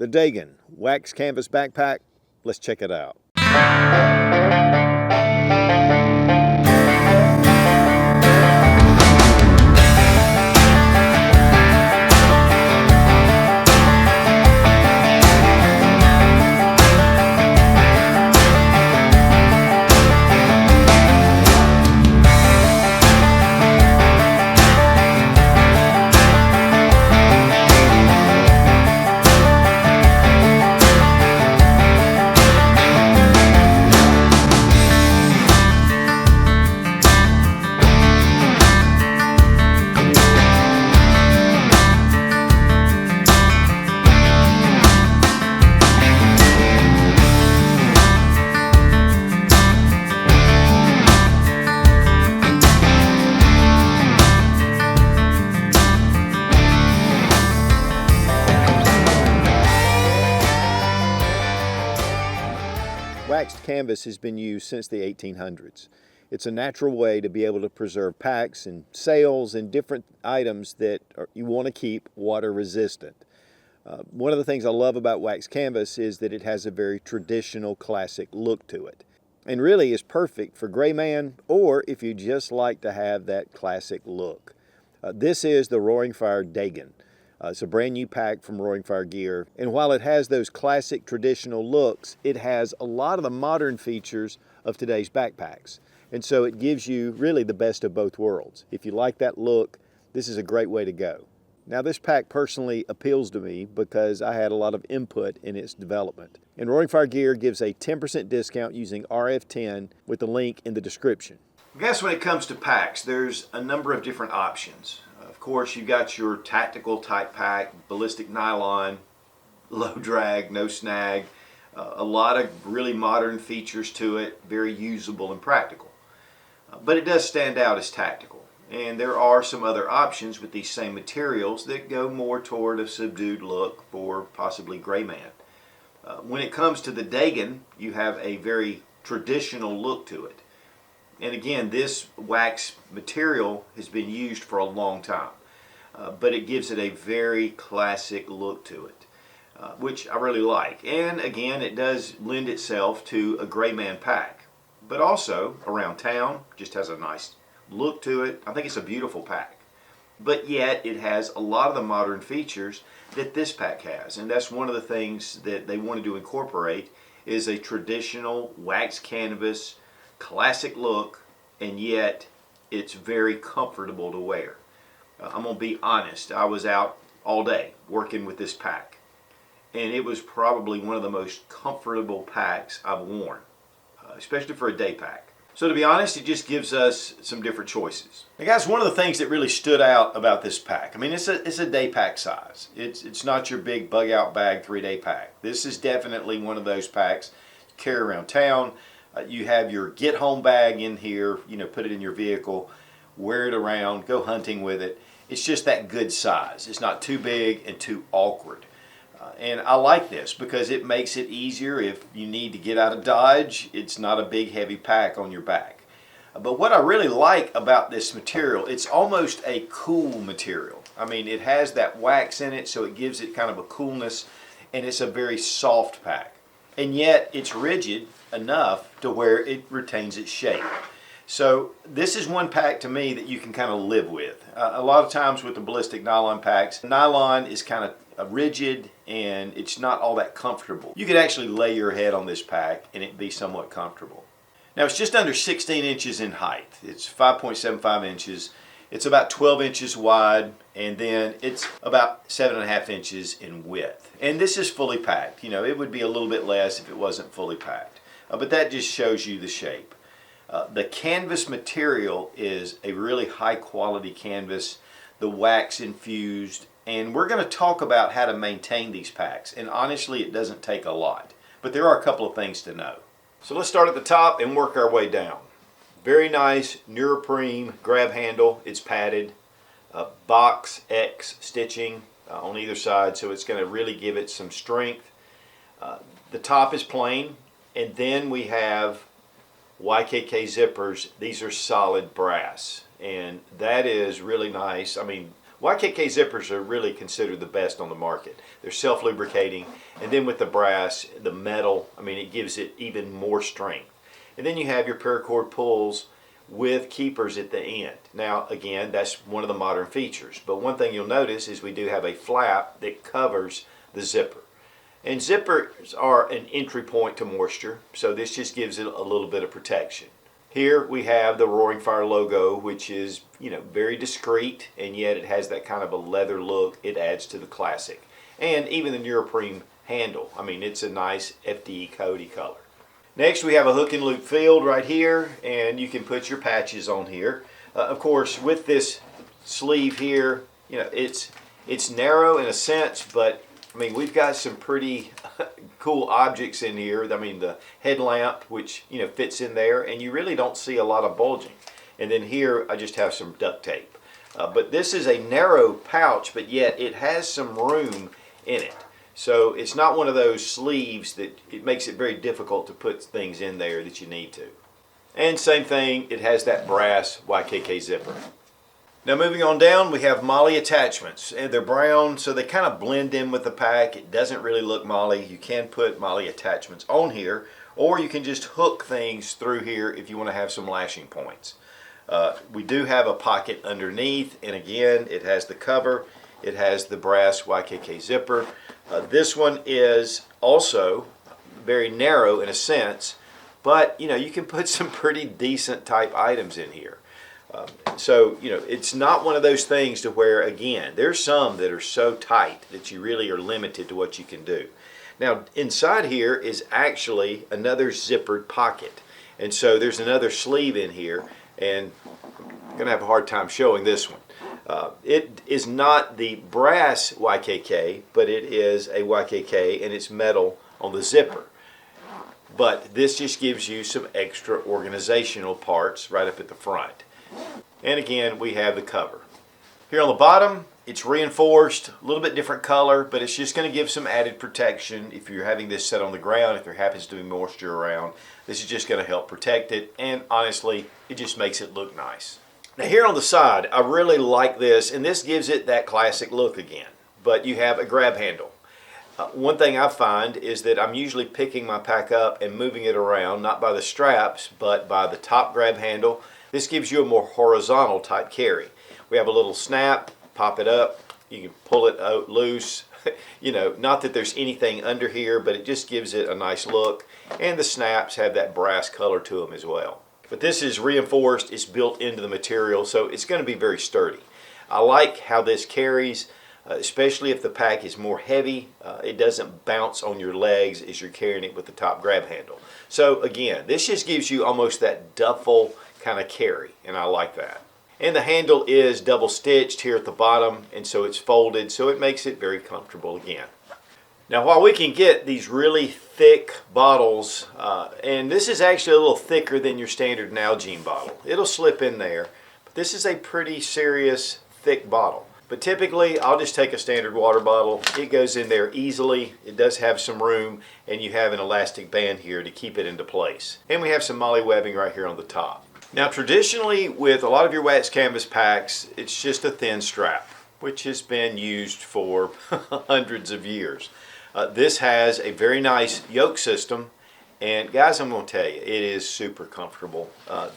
The Dagen Waxed Canvas Backpack. Let's check it out. Waxed canvas has been used since the 1800s. It's a natural way to be able to preserve packs and sails and different items that you want to keep water resistant. One of the things I love about waxed canvas is that it has a very traditional classic look to it, and really is perfect for gray man or if you just like to have that classic look. This is the Roaring Fire Dagen. It's a brand new pack from Roaring Fire Gear, and while it has those classic traditional looks, it has a lot of the modern features of today's backpacks. And so it gives you really the best of both worlds. If you like that look, this is a great way to go. Now this pack personally appeals to me because I had a lot of input in its development. And Roaring Fire Gear gives a 10% discount using RF10 with the link in the description. I guess when it comes to packs, there's a number of different options. Of course, you've got your tactical type pack, ballistic nylon, low drag, no snag, a lot of really modern features to it, very usable and practical. But it does stand out as tactical. And there are some other options with these same materials that go more toward a subdued look for possibly gray man. When it comes to the Dagen, you have a very traditional look to it. And again, this wax material has been used for a long time, but it gives it a very classic look to it, which I really like. And again, it does lend itself to a gray man pack, but also around town, just has a nice look to it. I think it's a beautiful pack, but yet it has a lot of the modern features that this pack has. And that's one of the things that they wanted to incorporate is a traditional wax canvas classic look, and yet it's very comfortable to wear. I'm gonna be honest, I was out all day working with this pack, and it was probably one of the most comfortable packs I've worn, especially for a day pack. So to be honest, it just gives us some different choices. Now guys, one of the things that really stood out about this pack, I mean, it's a day pack size. It's not your big bug out bag 3-day pack. This is definitely one of those packs you carry around town. You have your get home bag in here, you know, put it in your vehicle, wear it around, go hunting with it. It's just that good size. It's not too big and too awkward. And I like this because it makes it easier if you need to get out of Dodge. It's not a big heavy pack on your back. But what I really like about this material, it's almost a cool material. I mean, it has that wax in it, so it gives it kind of a coolness, and it's a very soft pack. And yet it's rigid enough to where it retains its shape. So this is one pack to me that you can kind of live with. A lot of times with the ballistic nylon packs, nylon is kind of rigid and it's not all that comfortable. You could actually lay your head on this pack and it'd be somewhat comfortable. Now it's just under 16 inches in height. It's 5.75 inches. It's about 12 inches wide, and then it's about 7.5 inches in width. And this is fully packed. You know, it would be a little bit less if it wasn't fully packed. But that just shows you the shape. The canvas material is a really high quality canvas, the wax infused, and we're going to talk about how to maintain these packs. And honestly, it doesn't take a lot, but there are a couple of things to know. So let's start at the top and work our way down. Very nice neoprene grab handle. It's padded. Box X stitching on either side, so it's going to really give it some strength. The top is plain, and then we have YKK zippers. These are solid brass, and that is really nice. I mean, YKK zippers are really considered the best on the market. They're self-lubricating, and then with the brass, the metal, I mean, it gives it even more strength. And then you have your paracord pulls with keepers at the end. Now, again, that's one of the modern features. But one thing you'll notice is we do have a flap that covers the zipper. And zippers are an entry point to moisture, so this just gives it a little bit of protection. Here we have the Roaring Fire logo, which is, very discreet, and yet it has that kind of a leather look. It adds to the classic. And even the neoprene handle. I mean, it's a nice FDE Cody color. Next, we have a hook and loop field right here, and you can put your patches on here. Of course, with this sleeve here, it's narrow in a sense, but I mean, we've got some pretty cool objects in here. I mean, the headlamp, which fits in there, and you really don't see a lot of bulging. And then here, I just have some duct tape. But this is a narrow pouch, but yet it has some room in it. So it's not one of those sleeves that it makes it very difficult to put things in there that you need to. And same thing, it has that brass YKK zipper. Now moving on down, we have MOLLE attachments, and they're brown, so they kind of blend in with the pack. It doesn't really look MOLLE. You can put MOLLE attachments on here, or you can just hook things through here if you want to have some lashing points. We do have a pocket underneath, and again, it has the cover. It has the brass YKK zipper. This one is also very narrow in a sense, but you can put some pretty decent type items in here. So it's not one of those things to where, again, there's some that are so tight that you really are limited to what you can do. Now inside here is actually another zippered pocket, and so there's another sleeve in here, and I'm gonna have a hard time showing this one. It is not the brass YKK, but it is a YKK, and it's metal on the zipper. But this just gives you some extra organizational parts right up at the front. And again, we have the cover. Here on the bottom, it's reinforced, a little bit different color, but it's just going to give some added protection if you're having this set on the ground, if there happens to be moisture around. This is just going to help protect it, and honestly, it just makes it look nice. Now here on the side, I really like this, and this gives it that classic look again. But you have a grab handle. One thing I find is that I'm usually picking my pack up and moving it around, not by the straps, but by the top grab handle. This gives you a more horizontal type carry. We have a little snap, pop it up, you can pull it out loose. Not that there's anything under here, but it just gives it a nice look. And the snaps have that brass color to them as well. But this is reinforced, it's built into the material, so it's going to be very sturdy. I like how this carries, especially if the pack is more heavy. It doesn't bounce on your legs as you're carrying it with the top grab handle. So again, this just gives you almost that duffel kind of carry, and I like that. And the handle is double stitched here at the bottom, and so it's folded, so it makes it very comfortable again. Now while we can get these really thick bottles, and this is actually a little thicker than your standard Nalgene bottle, it'll slip in there, but this is a pretty serious thick bottle. But typically I'll just take a standard water bottle. It goes in there easily. It does have some room, and you have an elastic band here to keep it into place. And we have some MOLLE webbing right here on the top. Now traditionally with a lot of your waxed canvas packs, it's just a thin strap, which has been used for hundreds of years. This has a very nice yoke system, and guys, I'm going to tell you, it is super comfortable.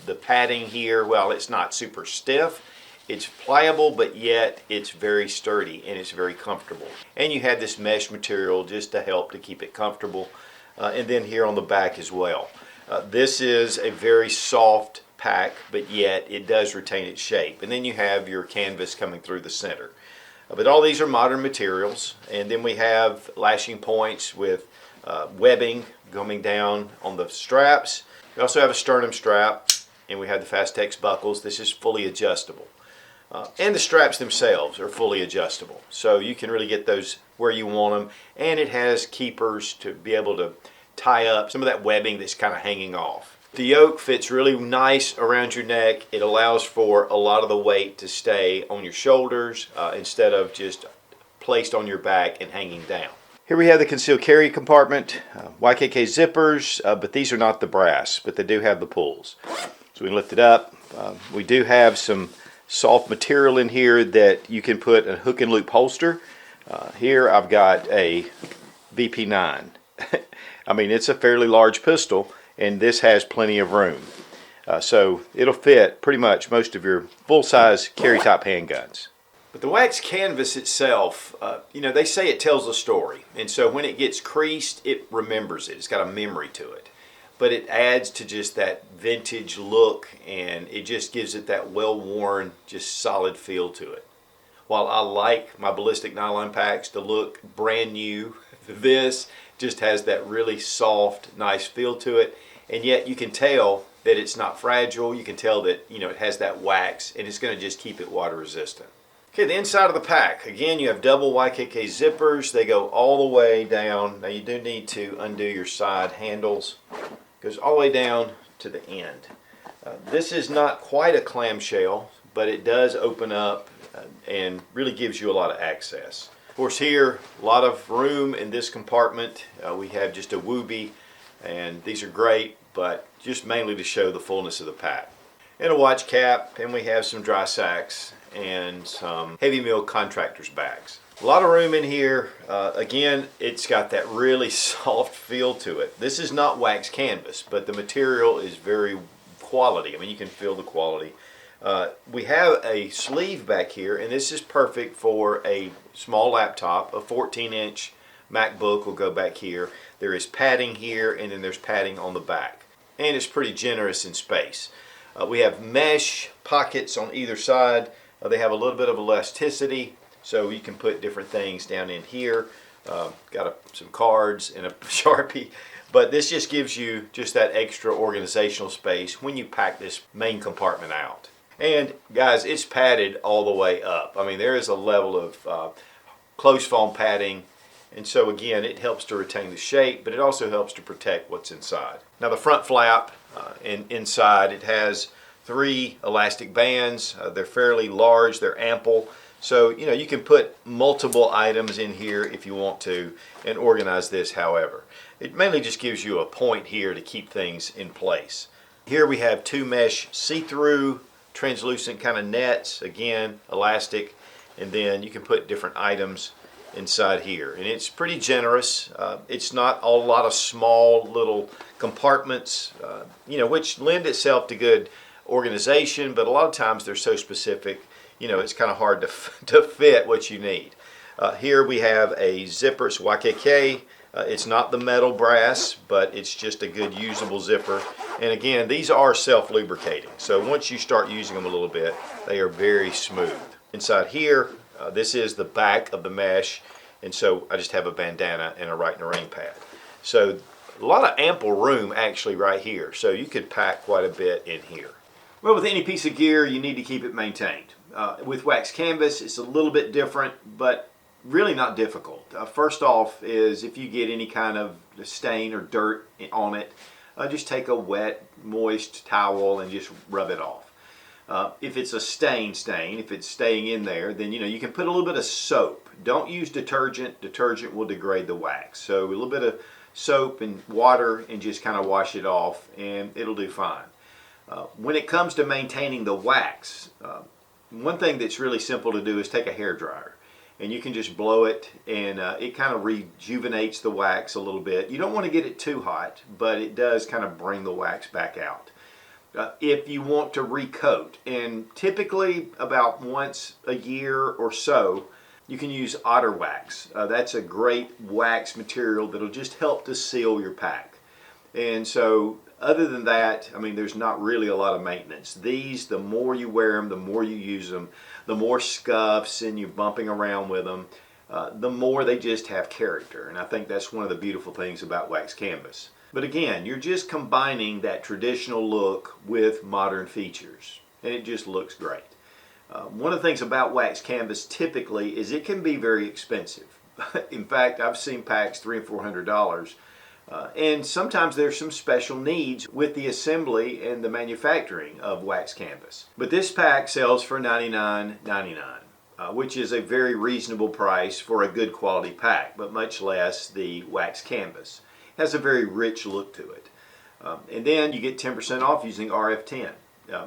The padding here, well, it's not super stiff. It's pliable, but yet it's very sturdy and it's very comfortable. And you have this mesh material just to help to keep it comfortable. And then here on the back as well. This is a very soft pack, but yet it does retain its shape. And then you have your canvas coming through the center. But all these are modern materials, and then we have lashing points with webbing coming down on the straps. We also have a sternum strap, and we have the Fastex buckles. This is fully adjustable. And the straps themselves are fully adjustable, so you can really get those where you want them. And it has keepers to be able to tie up some of that webbing that's kind of hanging off. The yoke fits really nice around your neck. It allows for a lot of the weight to stay on your shoulders instead of just placed on your back and hanging down. Here we have the concealed carry compartment, YKK zippers, but these are not the brass, but they do have the pulls. So we lift it up. We do have some soft material in here that you can put a hook and loop holster. Here I've got a VP9. I mean, it's a fairly large pistol, and this has plenty of room. So it'll fit pretty much most of your full-size carry-type handguns. But the wax canvas itself, you know, they say it tells a story. And so when it gets creased, it remembers it. It's got a memory to it. But it adds to just that vintage look, and it just gives it that well-worn, just solid feel to it. While I like my ballistic nylon packs to look brand new, this just has that really soft, nice feel to it. And yet you can tell that it's not fragile. You can tell that, you know, it has that wax, and it's going to just keep it water resistant. Okay, the inside of the pack. Again, you have double YKK zippers. They go all the way down. Now you do need to undo your side handles. It goes all the way down to the end. This is not quite a clamshell, but it does open up and really gives you a lot of access. Of course, here, a lot of room in this compartment. We have just a Wooby, and these are great, but just mainly to show the fullness of the pack. And a watch cap, and we have some dry sacks and some heavy meal contractor's bags. A lot of room in here. Again, it's got that really soft feel to it. This is not wax canvas, but the material is very quality. I mean, you can feel the quality. We have a sleeve back here, and this is perfect for a small laptop. A 14-inch MacBook will go back here. There is padding here, and then there's padding on the back. And it's pretty generous in space. We have mesh pockets on either side. They have a little bit of elasticity, so you can put different things down in here. Got some cards and a Sharpie. But this just gives you just that extra organizational space when you pack this main compartment out. And guys, it's padded all the way up. I mean, there is a level of close foam padding, and so again, it helps to retain the shape, but it also helps to protect what's inside. Now the front flap inside, it has 3 elastic bands. They're fairly large, they're ample, so you know you can put multiple items in here if you want to and organize this however. It mainly just gives you a point here to keep things in place. Here we have 2 mesh see-through translucent kind of nets, again elastic, and then you can put different items inside here, and it's pretty generous. It's not a lot of small little compartments, you know, which lend itself to good organization, but a lot of times they're so specific, you know, it's kind of hard to fit what you need. Here we have a zipper. It's YKK. It's not the metal brass, but it's just a good usable zipper. And again, these are self-lubricating, so once you start using them a little bit, they are very smooth. Inside here, this is the back of the mesh, and so I just have a bandana and a right and a ring pad. So a lot of ample room actually right here, so you could pack quite a bit in here. Well, with any piece of gear, you need to keep it maintained. With wax canvas, it's a little bit different, but really not difficult. First off is if you get any kind of stain or dirt on it, just take a wet, moist towel and just rub it off. If it's a stain, if it's staying in there, then you know you can put a little bit of soap. Don't use detergent. Detergent will degrade the wax. So a little bit of soap and water and just kind of wash it off, and it'll do fine. When it comes to maintaining the wax, one thing that's really simple to do is take a hair dryer, and you can just blow it, and it kind of rejuvenates the wax a little bit. You don't want to get it too hot, but it does kind of bring the wax back out. If you want to recoat, and typically about once a year or so, you can use otter wax. That's a great wax material that'll just help to seal your pack. And so other than that, I mean, there's not really a lot of maintenance. These, the more you wear them, the more you use them, the more scuffs and you're bumping around with them, the more they just have character. And I think that's one of the beautiful things about wax canvas. But again, you're just combining that traditional look with modern features, and it just looks great. One of the things about wax canvas typically is it can be very expensive. In fact, I've seen packs $300 and $400, and sometimes there's some special needs with the assembly and the manufacturing of wax canvas. But this pack sells for $99.99, which is a very reasonable price for a good quality pack, but much less the wax canvas. It has a very rich look to it. And then you get 10% off using RF10.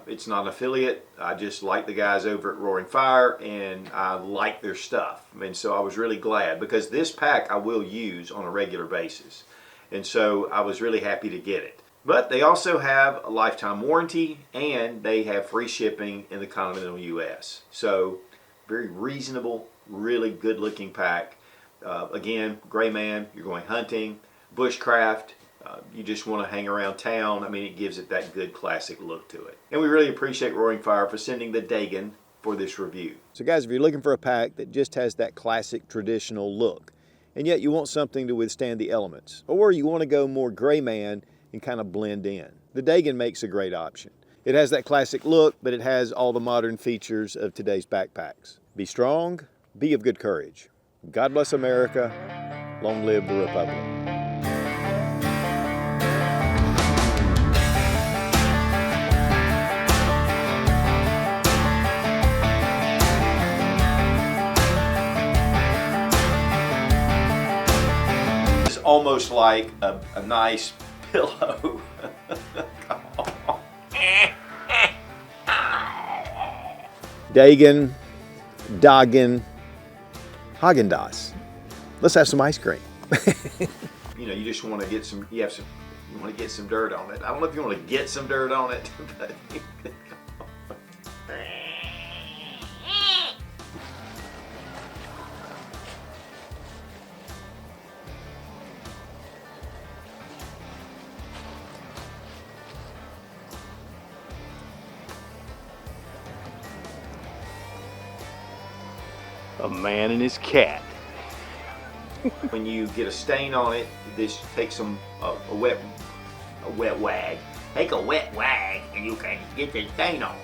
It's not an affiliate. I just like the guys over at Roaring Fire, and I like their stuff. And so I was really glad, because this pack I will use on a regular basis. And so I was really happy to get it. But they also have a lifetime warranty, and they have free shipping in the continental US. So very reasonable, really good looking pack. Again, gray man, you're going hunting, bushcraft, you just want to hang around town. I mean, it gives it that good classic look to it. And we really appreciate Roaring Fire for sending the Dagen for this review. So guys, if you're looking for a pack that just has that classic traditional look, and yet you want something to withstand the elements, or you want to go more gray man and kind of blend in, the Dagen makes a great option. It has that classic look, but it has all the modern features of today's backpacks. Be strong, be of good courage. God bless America. Long live the Republic. Almost like a nice pillow. Dagen, Häagen-Dazs. Let's have some ice cream. You know, you just want to get some. You want to get some dirt on it. I don't know if you want to get some dirt on it, but a man and his cat. When you get a stain on it, this takes a wet wag. Take a wet wag and you can get the stain off.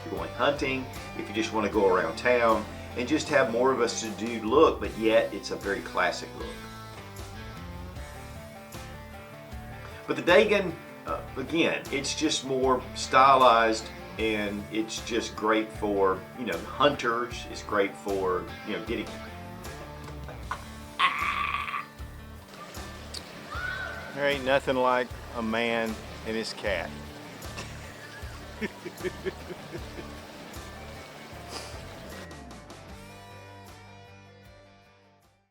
If you're going hunting, if you just want to go around town and just have more of a subdued look, but yet it's a very classic look. But the Dagen, again, it's just more stylized, and it's just great for, you know, hunters. It's great for, you know, getting. There ain't nothing like a man and his cat.